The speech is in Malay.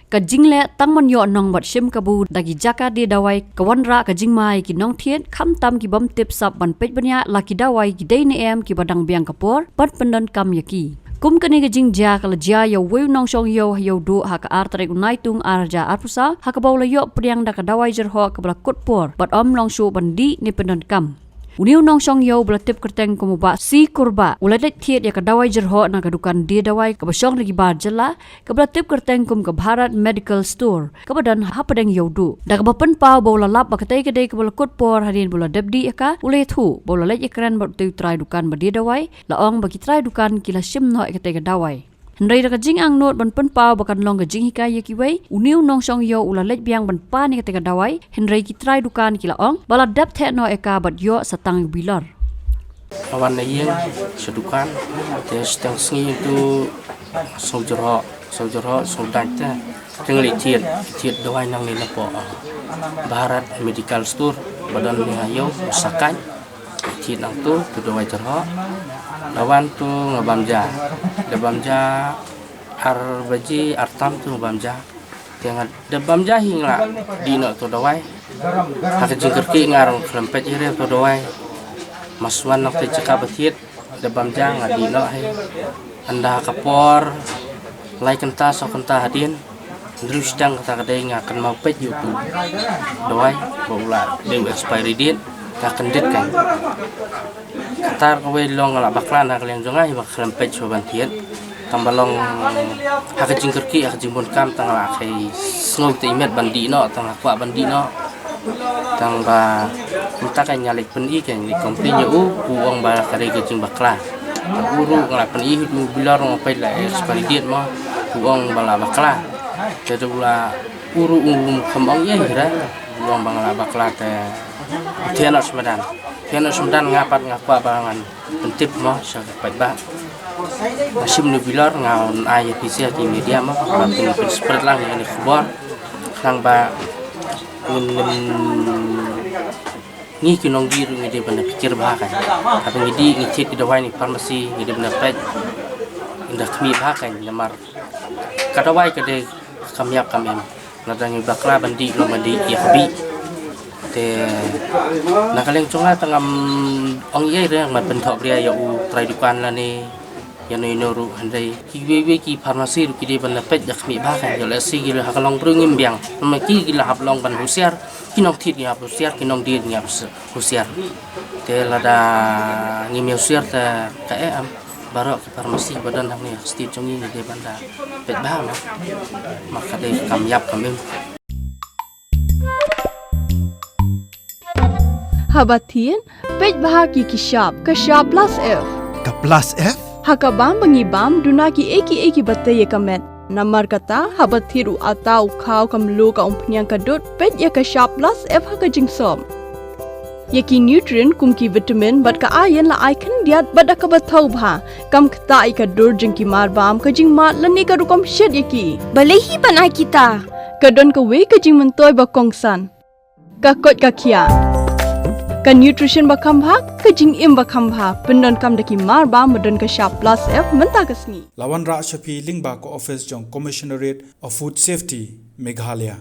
ka jingle tangman yo nong bat Shim Kabu dagi jaka di Dawai kawanra ka jingmai ki nong thiet kham tam ki bom tip sap ban pej banya laki Dawai ki dei ne em ki badang biang kapor pat pendan kam yaki kum kani ka jing ja kala ja yo weu nong Shong yo Īewduh ha ka artrek unai tung arja arpusa ha ka baula yo priang da ka Dawai Jyrhoh ka bala kutpor bat om long shu bandi ni pendan kam Uniu nong Shong yo bela tip kerteng kumuba si kurba uladet thiet ya ka Dawai Jyrhoh na kadukan dia Dawai ka basong lagi bar jela ka bela tip kerteng kum ka Bharat medical store ka badan hapadeng Īewduh da ka bapen pau bola lap ba katai kadai ka bela kutpor hadin bola debdi ka ule thu bola lej ekran ba tu trai dukan ba dia Dawai laong bagi trai dukan kila Shim no katai ka Dawai Hendrai da ka jing ang not ban pen pau bakan long ka jing hikai yaki wei uniu nong Shong yo ula lej biang ban pa ni katai ka Dawai Hendrai ki trai dukan kila ong bala dap the no eka bat yo satang bilar Awan na yin sedukan te stang sngi itu Jyrhoh Shong dante tengli tiet Dawai nang ni lapo Bharat medical store badan ni hayo sakai tiet nang tu Dawai Jyrhoh lawan tu ngabamja ar baji artam tu ngabamja tengat dabamja hingla dino tu Dawai hak jingkerki ngarang klempet ire tu Dawai maswan nak cekap betiet dabamja ngadino hai anda kapor lai kenta so kenta hadin terus dang kata kadai ngakan mau pet YouTube Dawai baula dem expiry date ka kendit kan katar kowe long la baklan hak leng jongai bak klempet so bantiet tambalong hak jingkerki hak jimbon kam tang la kai snau te imet bandi no tang kwa bandi no tang ba minta kan nyalik pen i kan ni kompinya uang ba kare ke jing bakla uru ngala pen i du bilar ngopai la expiry date mo uang bala bakla te dula uru kembang ye hira uang bangla bakla te tiana semedan ngapat ngakwa barangan pentip mo sa ba Shim ni bilar ngaon ay pisia di media mo pin spread lang ni khbar nang ba ni kinong dir ni de bana pikir ba kan tapi ngidi ngicit di Dawai ni farmasi ngidi bana pet indah kami ba kan lamar ka Dawai ka de kamyap kamem nadang bakla bandi lo bandi ya bi te nakaleng chonga tangam ong ye re ma pen thok ria ya u trai dukan la ni ya no inoru handai ki we ki farmasi ru ki de ban pet yak mi ba kan ya le si gi ha kalong prungim biang ma ki la hab long ban husiar ki nong thit ya husiar ki nong dir ya husiar te la da ngi mi husiar ta ka am barok ki farmasi badan hang ni sti chongi ni de ban da pet ba ma ka de kam yap kamem Habatin, pej bahagi ki shop plus F. Ka plus F? Hakabam bangi bam duna ki eki batai kamet. Namar kata habathiru atau khau kamlu ka umpnyang kadut pej ya ka shop plus F haka jingsom. Yaki nutrient kum ki vitamin bat ka iron la icon diat bat ka bathau bha kam kata ai ka dur jing ki mar bam ka jing mat lani ka rukom shed yaki. Balehi banai kita. Kadon ka we ka jing mentoy ba kongsan. Ka kot ka kia. Ka nutrition bakam bha ka jing im bakam bha pendon kam daki mar ba modon ka shop plus F menta kasni Lawan ra shapi lingba ko office jong commissionerate of food safety Meghalaya